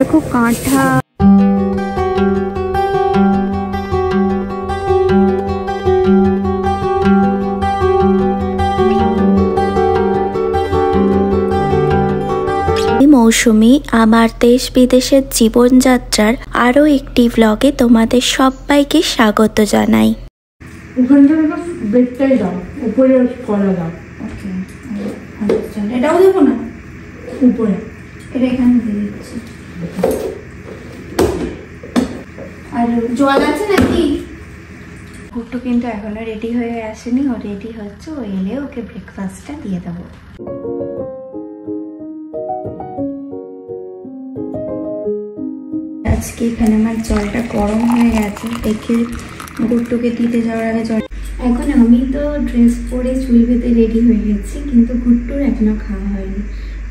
দেখো কাঁঠা, মৌসুমি আমার দেশ বিদেশের জীবনযাত্রার আরো একটি ব্লগে তোমাদের সবাইকে স্বাগত জানাই। এটাও দেবো না, উপরে এটা এখানে দিয়ে দিচ্ছি। আর জল আছে নাকি? গুট্টু কিন্তু এখনো রেডি হয়ে আসেনি, ও রেডি হচ্ছে, ও এলে ওকে ব্রেকফাস্টটা দিয়ে দেবো। আজকে এখানে আমার জলটা গরম হয়ে গেছে, দেখে গুট্টুকে দিতে যাওয়ার আগে জল। এখন আমি তো ড্রেস পরে চুল বেঁধে রেডি হয়ে গেছি, কিন্তু গুট্টুর এখনো খাওয়া হয়নি।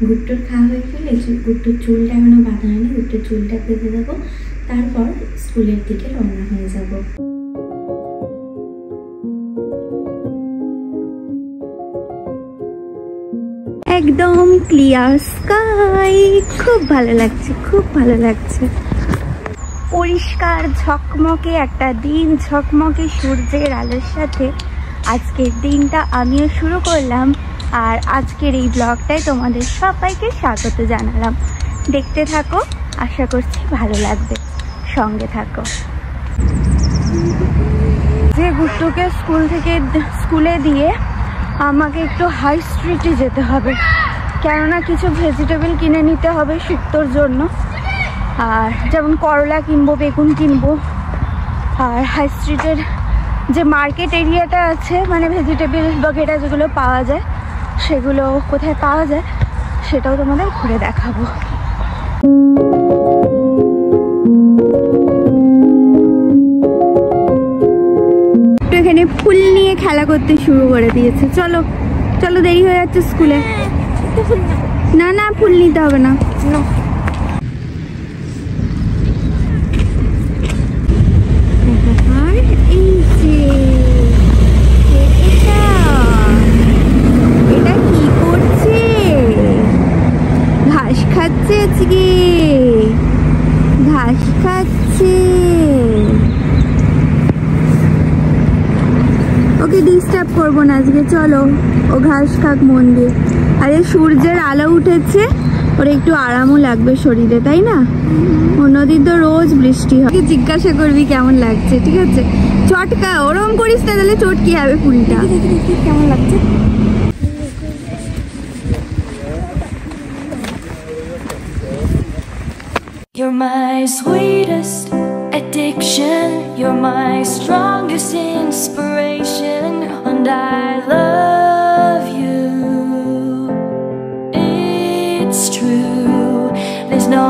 গুট্টুর খাওয়া হয়ে গেলে গুট্টুর চুলটা এখনো বাঁধা হয়নি, গুট্টুর চুলটা বেঁধে দেবো, তারপর স্কুলের দিকে রওনা হয়ে যাব। একদম ক্লিয়ার স্কাই, খুব ভালো লাগছে, খুব ভালো লাগছে। পরিষ্কার ঝকমকে একটা দিন, ঝকমকে সূর্যের আলোর সাথে আজকের দিনটা আমিও শুরু করলাম। আর আজকের এই ব্লগটায় তোমাদের সবাইকে স্বাগত জানালাম। দেখতে থাকো, আশা করছি ভালো লাগবে, সঙ্গে থাকো। যে গুট্টুকে স্কুলে দিয়ে আমাকে একটু হাই স্ট্রিটে যেতে হবে, কেননা কিছু ভেজিটেবল কিনে নিতে হবে শুক্তোর জন্য। আর যেমন করলা কিনবো, বেগুন কিনবো। আর হাই স্ট্রিটের যে মার্কেট এরিয়াটা আছে, মানে ভেজিটেবল বগেরা যেগুলো পাওয়া যায়, সেগুলো কোথায় পাওয়া যায় সেটাও তোমাদের ঘুরে দেখাবো। তো এখানে ফুল নিয়ে খেলা করতে শুরু করে দিয়েছে। চলো চলো, দেরি হয়ে যাচ্ছে স্কুলে। না না, ফুল নিতে হবে না। এটা কি করছে? ঘাস খাচ্ছে, আজকে ঘাস খাচ্ছে। ওকে ডিস্টার্ব করবো না আজকে, চলো ও ঘাস খাক মন দিয়ে। আরে সূর্যের আলো উঠেছে, ওর একটু আরামও লাগবে শরীরে, তাই না? অন্যদিন তো রোজ বৃষ্টি হয়। জিজ্ঞাসা করবি কেমন লাগছে, ঠিক আছে? চটকা ওরম করিস না, তাহলে চটকি হবে ফুলটা। কেমন লাগছে? You're my sweetest addiction, you're my strongest inspiration, and I love you. It's true, there's no.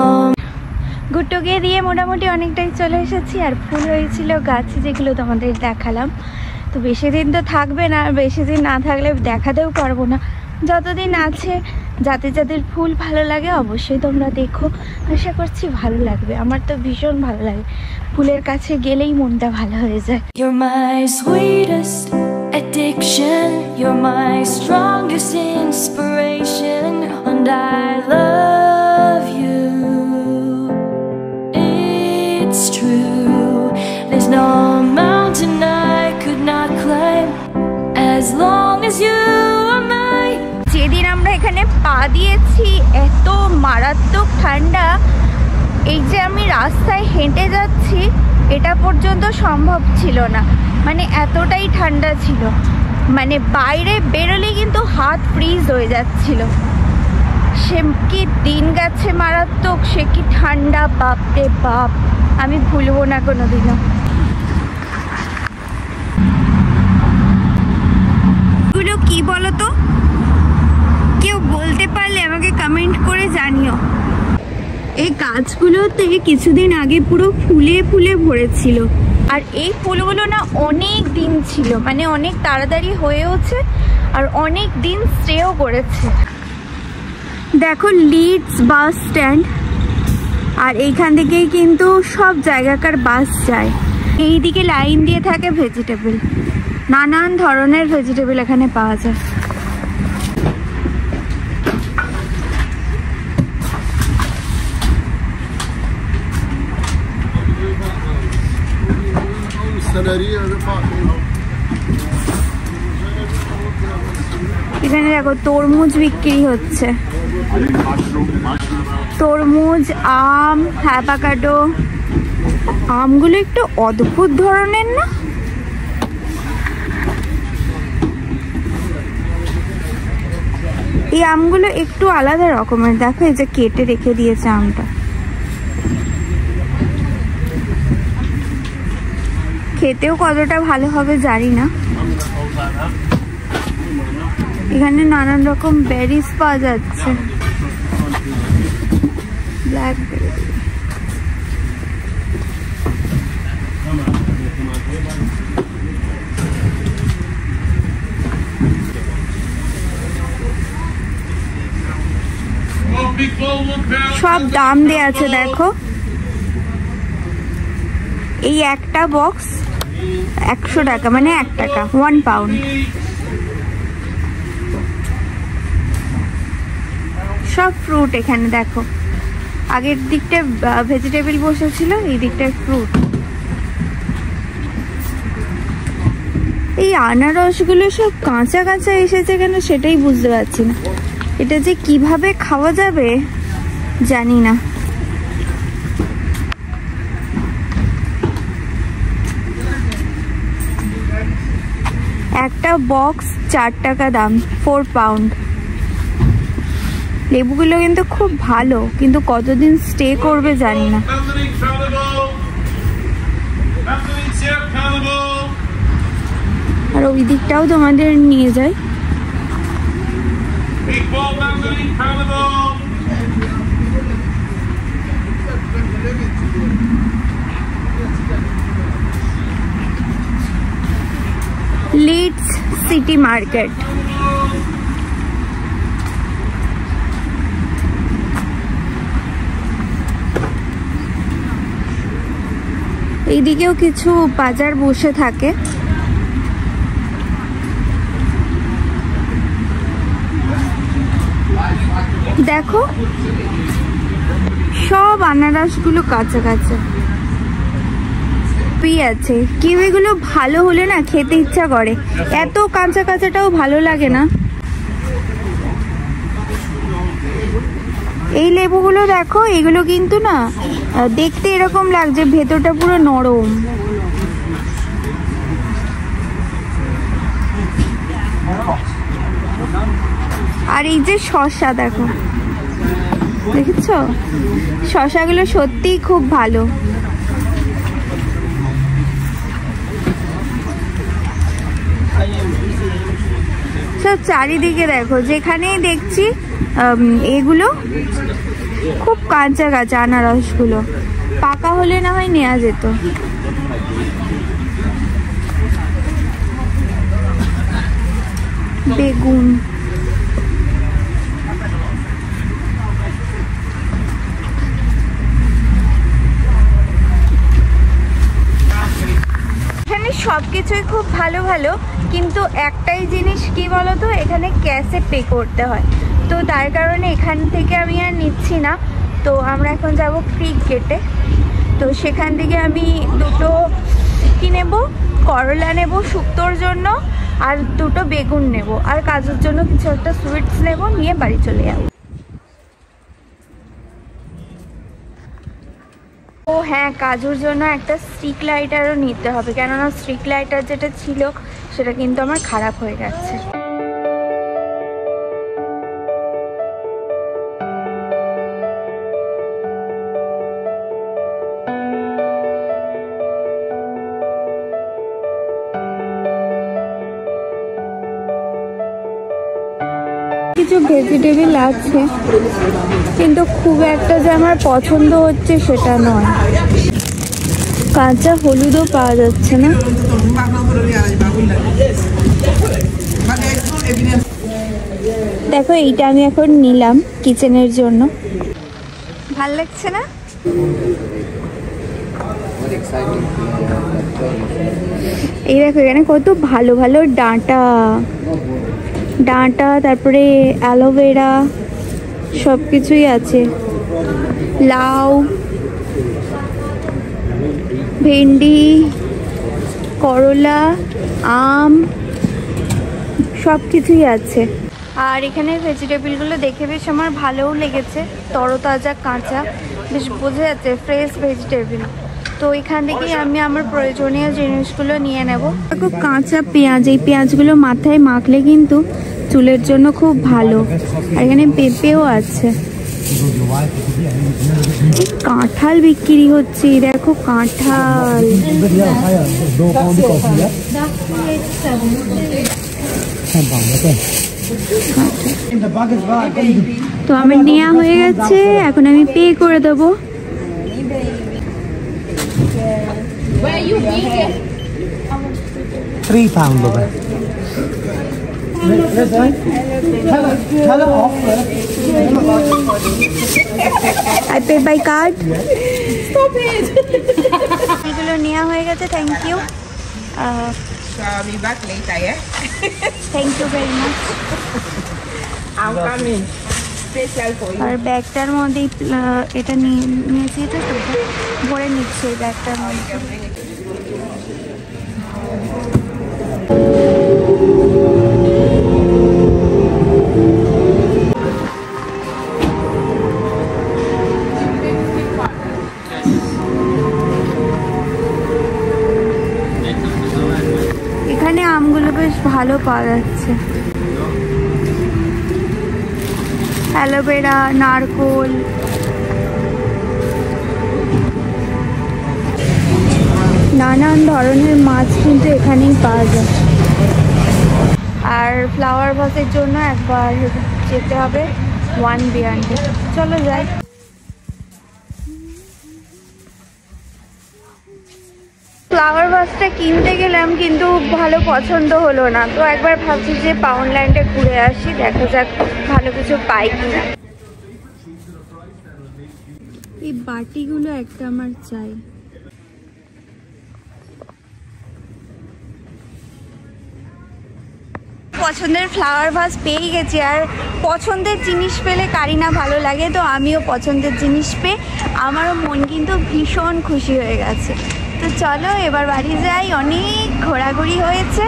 গুট্টুকে দিয়ে মোটামুটি অনেকটাই চলে এসেছি। আর ফুল হয়েছিল গাছে, যেগুলো তোমাদের দেখালাম। তো বেশি দিন তো থাকবে না, বেশি দিন না থাকলে দেখাতেও পারবো না। যতদিন আছে, যাতে যাদের ফুল ভালো লাগে অবশ্যই তোমরা দেখো, আশা করছি ভালো লাগবে। আমার তো ভীষণ ভালো লাগে, ফুলের কাছে গেলেই মনটা ভালো হয়ে যায়। You're my sweetest addiction, you're my strongest inspiration, and I love you. It's true, there's no mountain I could not climb as long as you are mine. যেদিন আমরা এখানে পা দিয়েছি, এত মারাত্মক ঠান্ডা, এই যে আমি রাস্তায় হেঁটে যাচ্ছি এটা পর্যন্ত সম্ভব ছিল না, মানে এতটাই ঠান্ডা ছিল। মানে বাইরে বেরোলে কিন্তু হাত ফ্রিজ হয়ে যাচ্ছিল। সে কি দিন গেছে মারাত্মক, সে কি ঠান্ডা, বাপরে বাপ, আমি ভুলবো না কোনোদিনও। এগুলো কি বলো তো, কেউ বলতে পারলে আমাকে কমেন্ট করে জানিও। এই গাছগুলোতে কিছুদিন আগে পুরো ফুলে ফুলে ভরেছিল, আর এই ফুলগুলো না অনেক দিন ছিল, মানে অনেক তাড়াতাড়ি হয়েওছে আর অনেক দিন স্টেও করেছে। দেখো লিডস বাস স্ট্যান্ড, আর এইখান থেকেই কিন্তু সব জায়গাকার বাস যায়। এইদিকে লাইন দিয়ে থাকে ভেজিটেবল, নানান ধরনের ভেজিটেবল এখানে পাওয়া যায়। এখানে দেখো তরমুজ বিক্রি হচ্ছে, তরমুজ, আম, অ্যাভোকাডো। আমগুলো একটু অদ্ভুত ধরনের না? এই আমগুলো একটু আলাদা রকমের। দেখো এই যে কেটে রেখে দিয়েছে আমটা, খেতেও কতটা ভালো হবে জানি না। এখানে নানান রকম বেরিজ পাওয়া যাচ্ছে, ব্ল্যাকবেরি। সব দাম দেয়া আছে দেখো। এই একটা বক্স 100 টাকা, মানে 1 টাকা, 1 পাউন্ড। সব ফ্রুট এখানে দেখো। আগের দিকটা ভেজিটেবল বসেছিল, এই দিকটায় ফ্রুট। এই আনারসগুলো সব কাঁচা কাঁচা এসেছে কেন সেটাই বুঝতে পারছি না। এটা যে কিভাবে খাওয়া যাবে জানি না। একটা বক্স 4 টাকা দাম, 4 পাউন্ড। লেবুগুলো কিন্তু খুব ভালো, কিন্তু কতদিন স্টে করবে জানি না। আর ওই দিকটাও তোমাদের নিয়ে যাই। Leeds City Market. এইদিকেও কিছু বাজার বসে থাকে। দেখো সব আনারসগুলো কাঁচা কাঁচা আছে। কিউইগুলো ভালো হলে না খেতে ইচ্ছা করে, এত কাঁচা কাঁচাটাও ভালো লাগে না। এই লেবুগুলো দেখো, এগুলো কিন্তু না দেখতে এরকম লাগছে, ভেতরটা পুরো নরম। আর এই যে শসা দেখো, দেখেছো? শসাগুলো সত্যিই খুব ভালো। সব চারিদিকে দেখো, যেখানেই দেখছি এগুলো খুব কাঁচা কাঁচা আনারসগুলো। পাকা হলে না হয় নেওয়া যেত। বেগুন, এখানে সবকিছুই খুব ভালো ভালো, কিন্তু একটাই জিনিস কি বলতো, এখানে ক্যাশে পে করতে হয়। তো তার কারণে এখান থেকে আমি আর নিচ্ছি না। তো আমরা এখন যাব ক্রিক গেটে। তো সেখান থেকে আমি দুটো কি নেব, করলা নেব শুক্তোর জন্য, আর দুটো বেগুন নেব, আর কাজুর জন্য কিছু একটা সুইটস নেব, নিয়ে বাড়ি চলে যাব। ও হ্যাঁ, কাজুর জন্য একটা স্টিক লাইটারও নিতে হবে, কেননা স্টিক লাইটার যেটা ছিল সেটা কিন্তু আমার খারাপ হয়ে গেছে। কিছু ভেজিটেবল আছে, কিন্তু খুব একটা যে আমার পছন্দ হচ্ছে সেটা নয়। কাঁচা হলুদও পাওয়া যাচ্ছে না। দেখো এইটা আমি এখন নিলাম কিচেনের জন্য। ভাল লাগছে না? এই দেখো এখানে কত ভালো ভালো ডাঁটা, তারপরে অ্যালোভেরা সব কিছুই আছে। লাউ, ভেন্ডি, করলা, আম সব কিছুই আছে। আর এখানে ভেজিটেবলগুলো দেখে বেশ আমার ভালোও লেগেছে, তরতাজা কাঁচা, বেশ বোঝা যাচ্ছে ফ্রেশ ভেজিটেবল। তো এখান থেকেই আমি আমার প্রয়োজনীয় জিনিসগুলো নিয়ে নেব। দেখো কাঁচা পেঁয়াজ, এই পেঁয়াজগুলো মাথায় মাখলে কিন্তু চুলের জন্য খুব ভালো। আর এখানে পেঁপেও আছে। কাঁঠাল বিক্রি হচ্ছে, দেখো কাঁঠাল। তো আমার নেওয়া হয়ে গেছে, এখন আমি পে করে দেবো। £3 over. I pay by card. Stop it. এগুলো নেওয়া হয়ে গেছে, thank you. So I'll be back later, yeah? Thank you very much. I'm coming. Special for you. আর ব্যাগটার মধ্যে এটা নিয়েছি, এটা ভরে নিচ্ছে এই ব্যাগটার মধ্যে। এখানে আমগুলো বেশ ভালো পাওয়া যাচ্ছে, অ্যালোভেরা, নারকোল, নানান ধরনের মাছ কিন্তু এখানেই পাওয়া যায়। আর ফ্লাওয়ার ভাসের জন্য একবার যেতে হবে 1B&B। চলো যাই। ফ্লাওয়ার ভাসটা কিনতে গেলাম কিন্তু ভালো পছন্দ হলো না, তো একবার ভাবছি যে পাউন্ডল্যান্ডে ঘুরে আসি, দেখা যাক ভালো কিছু পাই কিনা। এই বাটিগুলো একটা আমার চাই। পছন্দের ফ্লাওয়ার ভাস পেয়ে গেছি, আর পছন্দের জিনিস পেলে কারি না ভালো লাগে, তো আমিও পছন্দের জিনিস পেয়ে আমারও মন কিন্তু ভীষণ খুশি হয়ে গেছে। তো চলো এবার বাড়ি যাই, অনেক ঘোরাঘুরি হয়েছে।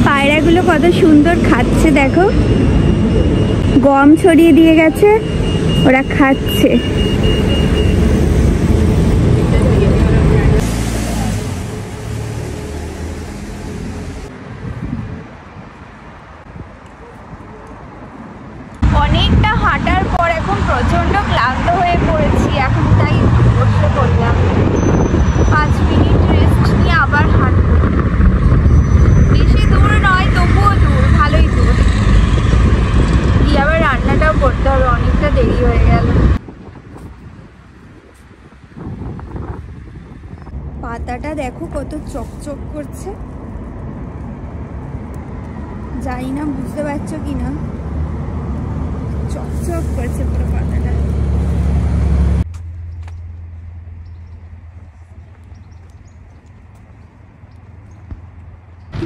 পায়রাগুলো কত সুন্দর খাচ্ছে, দেখো গম ছড়িয়ে দিয়ে গেছে, ওরা খাচ্ছে। অনেকটা হাঁটার পর এখন প্রচন্ড ক্লান্ত হয়ে পড়েছি, এখন তাই বসে পড়লাম। 5 মিনিট রেস্ট নিয়ে আবার হাঁটবো। বেশি দূর নয়, তবুও দূর, ভালোই দূর। গিয়ে আবার রান্নাটাও করতে হবে, অনেকটা দেরি হয়ে গেল। পাতাটা দেখো কত চকচক করছে, জানি না বুঝতে পারছো কিনা, চকচক করছে পুরো পাতাটা।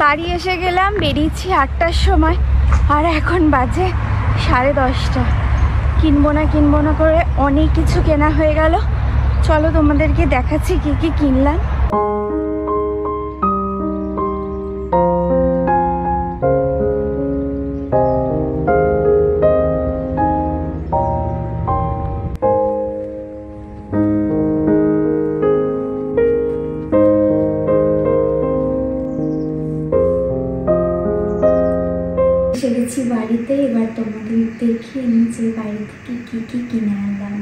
বাড়ি এসে গেলাম, বেরিয়েছি 8টার সময়, আর এখন বাজে 10:30। কিনবো না করে অনেক কিছু কেনা হয়ে গেল। চলো তোমাদেরকে দেখাচ্ছি কি কি কিনলাম। এসেছি বাড়িতে, এবার তোমাদের দেখিয়ে নিচে বাড়ি থেকে কি কি কিনে আনলাম।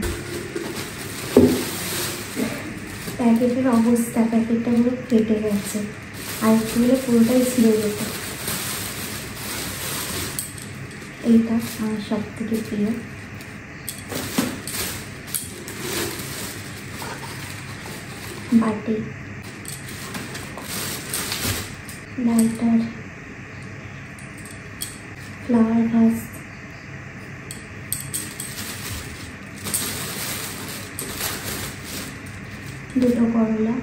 প্যাকেটের অবস্থা, প্যাকেটটা পুরো ফেটে গেছে, আর একটু হলে পুরোটাই ছিঁড়ে যেত। এইটা আমার সব থেকে প্রিয়, বাটি, লাইটার, ফ্লাওয়ার ভাস, দুটো করলা,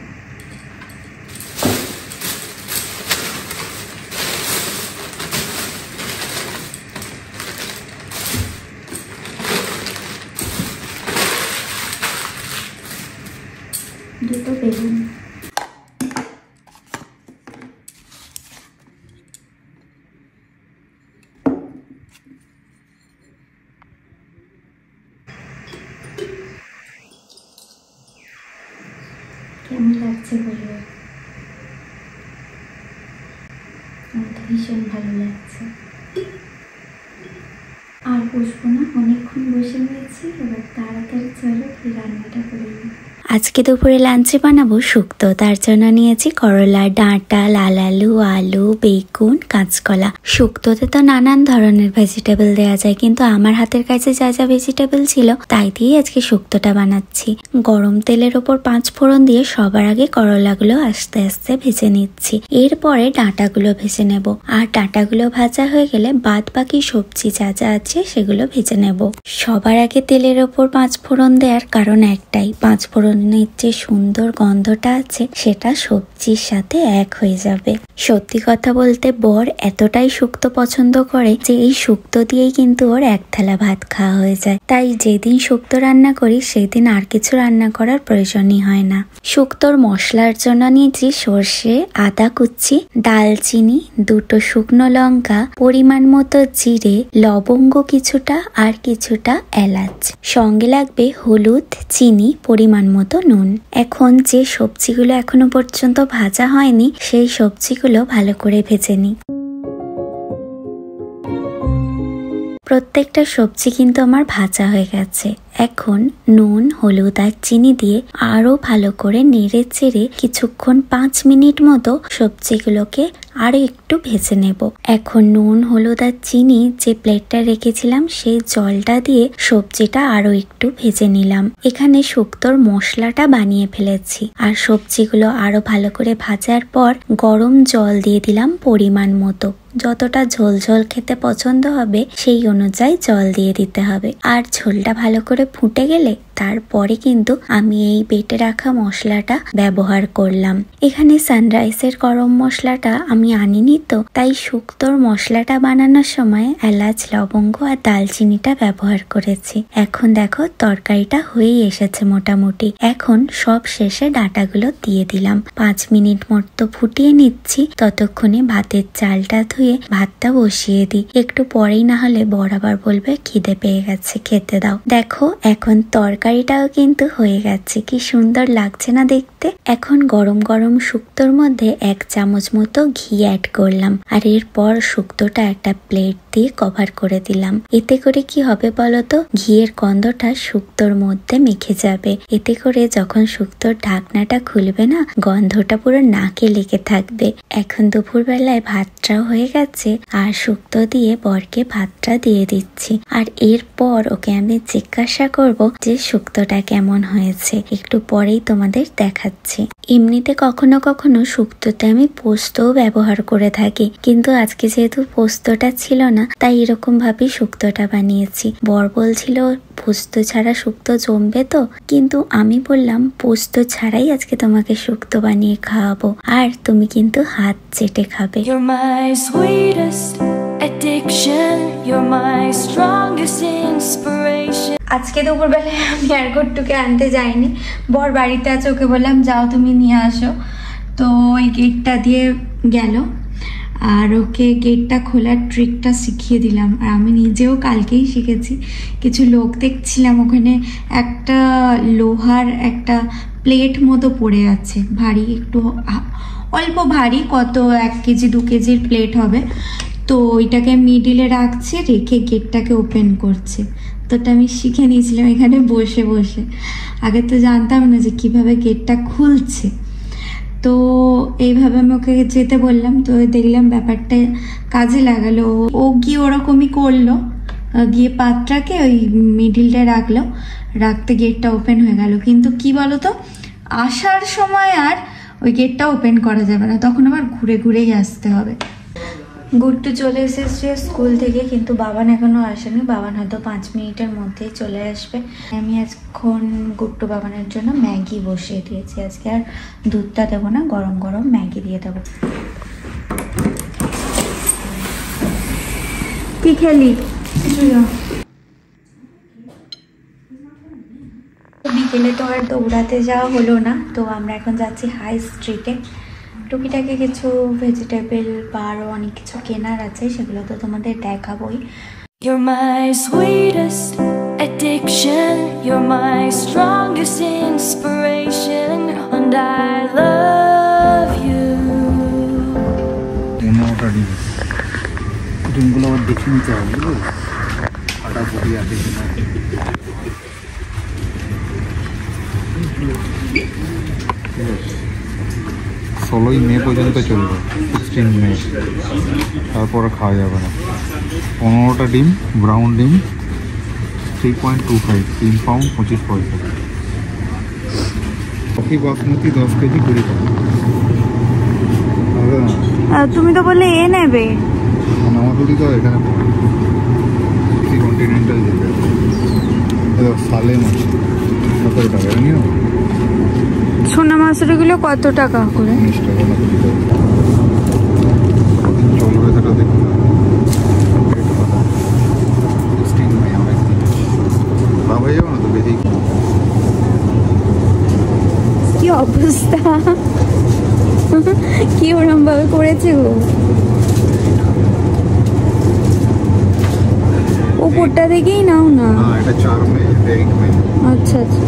দুটো বেগুন। কেমন লাগছে বলবো? আমার তো ভীষণ ভালো লাগছে। আর বসবো না, অনেকক্ষণ বসে রয়েছি, এবার তাড়াতাড়ি চলো কি রান্নাটা করে নিই। আজকে দুপুরে লাঞ্চে বানাবো শুক্তো। তার জন্য নিয়েছি করলা, ডাঁটা, লাল আলু, আলু, বেগুন, কাঁচকলা। শুক্তোতে তো নানান ধরনের ভেজিটেবল দেওয়া যায়, কিন্তু আমার হাতের কাছে যা যা ভেজিটেবল ছিল তাই দিয়ে আজকে শুক্তোটা বানাচ্ছি। গরম তেলের ওপর 5 ফোড়ন দিয়ে সবার আগে করলাগুলো আস্তে আস্তে ভেজে নিচ্ছি। এরপরে ডাঁটাগুলো ভেজে নেব। আর ডাঁটাগুলো ভাজা হয়ে গেলে বাদ বাকি সবজি যা যা আছে সেগুলো ভেজে নেব। সবার আগে তেলের ওপর 5 ফোড়ন দেওয়ার কারণ একটাই, 5 ফোড়নের যে সুন্দর গন্ধটা আছে সেটা সবজির সাথে এক হয়ে যাবে। সত্যি কথা বলতে বর এতটাই শুক্তো পছন্দ করে যে এই শুক্তো দিয়েই কিন্তু ওর এক থালা ভাত খাওয়া হয়ে যায়। তাই যেদিন শুক্তো রান্না করি সেদিন আর কিছু রান্না করার প্রয়োজনই হয় না। শুক্তোর মশলার জন্য নিয়েছি সর্ষে, আদা কুচি, দালচিনি, 2টো শুকনো লঙ্কা, পরিমাণ মতো জিরে, লবঙ্গ কিছুটা আর কিছুটা এলাচ। সঙ্গে লাগবে হলুদ, চিনি, পরিমাণ মতো নুন। এখন যে সবজিগুলো এখনো পর্যন্ত ভাজা হয়নি সেই সবজিগুলো ভালো করে ভেজে নিই। প্রত্যেকটা সবজি কিন্তু আমার ভাজা হয়ে গেছে। এখন নুন, হলুদ আর চিনি দিয়ে আরো ভালো করে নেড়ে চেড়ে কিছুক্ষণ 5 মিনিট মতো সবজিগুলোকে আরো একটু ভেজে নেব। এখন নুন, হলুদ আর চিনি যে প্লেটটা রেখেছিলাম সেই জলটা দিয়ে সবজিটা আরো একটু ভেজে নিলাম। এখানে শুক্তোর মশলাটা বানিয়ে ফেলেছি। আর সবজিগুলো আরো ভালো করে ভাজার পর গরম জল দিয়ে দিলাম পরিমাণ মতো। যতটা ঝোল ঝোল খেতে পছন্দ হবে সেই অনুযায়ী জল দিয়ে দিতে হবে। আর ঝোলটা ভালো করে ফুটে গেলে তারপরে কিন্তু আমি এই বেটে রাখা মশলাটা ব্যবহার করলাম। এখানে সানরাইজের গরম মশলাটা আমি আনিনি, তো তাই শুক্তোর মশলাটা বানানোর সময় এলাচ, লবঙ্গ আর দালচিনিটা ব্যবহার করেছি। এখন দেখো তরকারিটা হয়েই এসেছে মোটামুটি। এখন সব শেষে ডাঁটাগুলো দিয়ে দিলাম। 5 মিনিট মতো ফুটিয়ে নিচ্ছি। ততক্ষণে ভাতের চালটা ধুয়ে ভাতটা বসিয়ে দিই। একটু পরেই না হলে বর আবার বলবে খিদে পেয়ে গেছে, খেতে দাও। দেখো এখন তরকারিটাও কিন্তু হয়ে গেছে। কি সুন্দর লাগছে না দেখতে? এখন গরম গরম শুক্তোর মধ্যে 1 চামচ মতো ঘি অ্যাড করলাম। আর এরপর শুক্তোটা একটা প্লেট দিয়ে কভার করে দিলাম। এতে করে কি হবে বলতো? ঘিয়ের গন্ধটা শুক্তোর মধ্যে মেখে যাবে। এতে করে যখন শুক্তোর ঢাকনাটা খুলবে না, গন্ধটা পুরো নাকে লেগে থাকবে। এখন দুপুর বেলায় ভাতটাও হয়ে গেছে আর শুক্তো দিয়ে বরকে ভাতটা দিয়ে দিচ্ছি। আর এরপর ওকে আমি জিজ্ঞাসা করব যে শুক্তোটা কেমন হয়েছে। একটু পরেই তোমাদের দেখাচ্ছি। এমনিতে কখনো কখনো শুক্তোতে আমি পোস্তও ব্যবহার করে থাকি, কিন্তু আজকে যেহেতু পোস্তটা ছিল না তাই এরকম ভাবে শুক্তোটা বানিয়েছি। বর বলছিল পোস্ত ছাড়া শুক্তো জমবে তো, কিন্তু আমি বললাম পোস্ত ছাড়াই আজকে তোমাকে শুক্তো বানিয়ে খাওয়াবো, আর তুমি কিন্তু হাত চেটে খাবে। You're my sweetest addiction, you're my strongest inspiration. আজকে দুপুরবেলায় আমি আর গুট্টুকে আনতে যাইনি। বর বাড়িতে আছে, ওকে বললাম যাও তুমি নিয়ে আসো। তো ওই গেটটা দিয়ে গেল আর ওকে গেটটা খোলার ট্রিকটা শিখিয়ে দিলাম। আর আমি নিজেও কালকেই শিখেছি। কিছু লোক দেখছিলাম ওখানে একটা লোহার একটা প্লেট মতো পড়ে আছে, ভারী, একটু অল্প ভারী, কত 1 কেজি 2 কেজির প্লেট হবে। তো ওইটাকে মিডিলে রাখছে, রেখে গেটটাকে ওপেন করছে। তো ওটা আমি শিখে নিয়েছিলাম এখানে বসে বসে। আগে তো জানতাম না যে কিভাবে গেটটা খুলছে। তো এইভাবে আমি ওকে যেতে বললাম, তো দেখলাম ব্যাপারটা কাজে লাগালো। ও গিয়ে ওরকমই করলো, গিয়ে পাত্রটাকে ওই মিডিলটা রাখলো, রাখতে গেটটা ওপেন হয়ে গেল। কিন্তু কি বলতো, আসার সময় আর ওই গেটটা ওপেন করা যাবে না, তখন আবার ঘুরে ঘুরেই আসতে হবে। গুট্টু চলে এসেছে স্কুল থেকে, কিন্তু বাবান এখনো আসেনি। বাবান হয়তো 5 মিনিটের মধ্যেই চলে আসবে। আমি এখন গুট্টু বাবানের জন্য ম্যাগি বসিয়ে দিয়েছি। আজকে আর দুধটা দেবো না, গরম গরম ম্যাগি দিয়ে দেবো। কি খেলি? বিকেলে তো আর দৌড়াতে যাওয়া হলো না, তো আমরা এখন যাচ্ছি হাই স্ট্রিটে। টুকিটাকে কিছু ভেজিটেবল বা আরও অনেক কিছু কেনার আছে, সেগুলো তো তোমাদের দেখাবোই। You're my sweetest addiction, you're my strongest inspiration, and I love you. ডিমগুলো আবার দেখে নিতে হবে, ফাটাফুটি আছে কিনা। 16ই মে পর্যন্ত চলবে, 16 মে, তারপর খাওয়া যাবে না। 15টা ডিম, ব্রাউন ডিম 3.25, 3 পাউন্ড 25 পয়সা। কফি বাসমতি 10 কেজি 20 টাকা। তুমি তো বললে এ নেবে, আমাদের তো এখানে কন্টিনেন্টাল যেতে সালেম আছে 17 টাকা নিও। সোনা মাছগুলো কত টাকা করে? 19 টাকা না 20 টাকা। চলবে সেটা দেখুন। লাভ হয়ে যাবে না তো বেশি। কি অবস্থা, কি ওরম ভাবে করেছে গো। উপরটা দেখেই নাও না। এটা 4 মে, 8 মে। আচ্ছা আচ্ছা।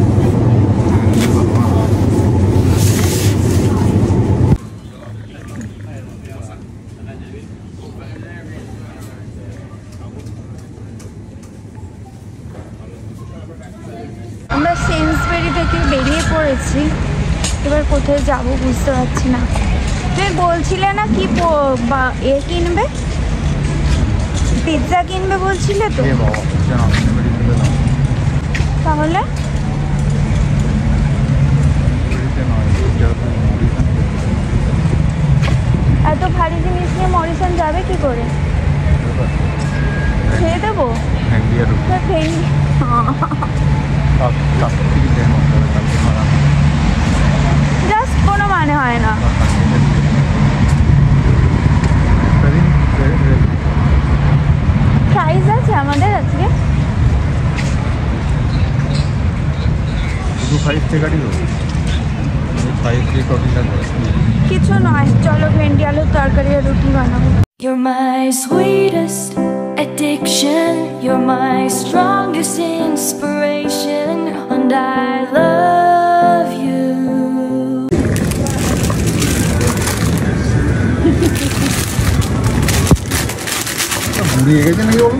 আমরা সেন্সবেরি থেকে বেরিয়ে পড়েছি, এবার কোথায় যাব বুঝতে পারছি না। তুমি বলছিলে না কি এ কিনবে, পিৎজা কিনবে বলছিলে তো, তাহলে এত ভারী জিনিস নিয়ে মরিসন যাবে কি করে? খেয়ে দেবো জাস্ট, কোনো মানে হয় না। প্রাইস আছে আমাদের আজকে কিছু নয়, চলো ভেন্ডি আলুর তরকারি আর রুটি বানাবো। You're my sweetest addiction, you're my strongest inspiration, and I love you. বুড়িয়ে গেছে নাকি বলো?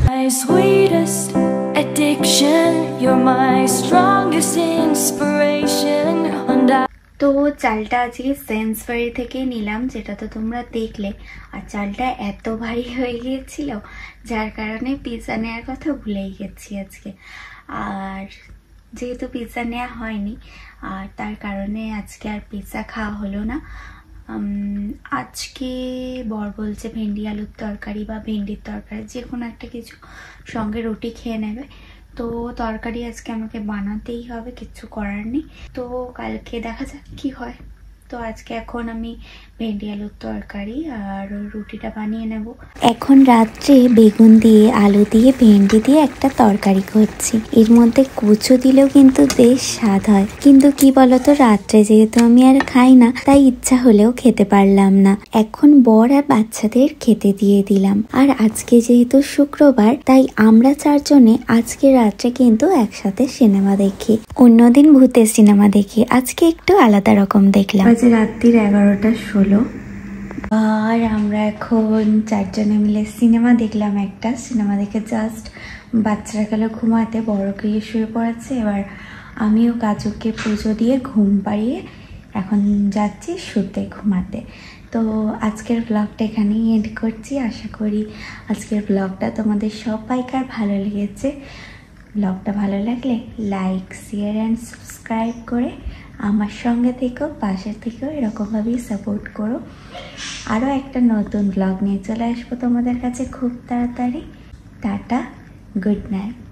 My sweetest addiction, you're my strongest inspiration, and I তো চালটা আজকে সেন্সবারি থেকে নিলাম, যেটা তো তোমরা দেখলে। আর চালটা এত ভারী হয়ে গিয়েছিল যার কারণে পিৎজা নেওয়ার কথা ভুলেই গেছি আজকে। আর যেহেতু পিৎজা নেওয়া হয়নি, আর তার কারণে আজকে আর পিৎজা খাওয়া হলো না। আজকে বর বলছে ভেন্ডি আলুর তরকারি বা ভেন্ডির তরকারি যে কোনো একটা কিছু সঙ্গে রুটি খেয়ে নেবে। তো তরকারি আজকে আমাকে বানাতেই হবে, কিচ্ছু করার নেই। তো কালকে দেখা যাক কি হয়। তো আজকে এখন আমি ভেন্ডি আলুর তরকারি আর রুটিটা বানিয়ে নেব। এখন রাত্রে বেগুন দিয়ে আলু দিয়ে ভেন্ডি দিয়ে একটা তরকারি করছি, এর মধ্যে কচু দিলেও কিন্তু বেশ স্বাদ হয়। কিন্তু কি বলতো, রাত্রে যেহেতু আমি আর খাই না, তাই ইচ্ছা হলেও খেতে পারলাম না। এখন বর আর বাচ্চাদের খেতে দিয়ে দিলাম। আর আজকে যেহেতু শুক্রবার, তাই আমরা চারজনে আজকে রাত্রে কিন্তু একসাথে সিনেমা দেখি। অন্যদিন ভূতের সিনেমা দেখি, আজকে একটু আলাদা রকম দেখলাম। রাত্রির 11:16 আর আমরা এখন চারজনে মিলে সিনেমা দেখলাম। একটা সিনেমা দেখে জাস্ট বাচ্চারা গেল ঘুমাতে, বড়কে শুয়ে পড়েছে। এবার আমিও কাজুকে পুজো দিয়ে ঘুম পাড়িয়ে এখন যাচ্ছি শুতে, ঘুমাতে। তো আজকের ব্লগটা এখানেই এন্ড করছি। আশা করি আজকের ব্লগটা তোমাদের সবাইকার ভালো লেগেছে। ব্লগটা ভালো লাগলে লাইক, শেয়ার অ্যান্ড সাবস্ক্রাইব করে আমার সঙ্গে থেকো, পাশে থেকেও, এরকমভাবেই সাপোর্ট করো। আরও একটা নতুন ব্লগ নিয়ে চলে আসবো তোমাদের কাছে খুব তাড়াতাড়ি। Tata, good night.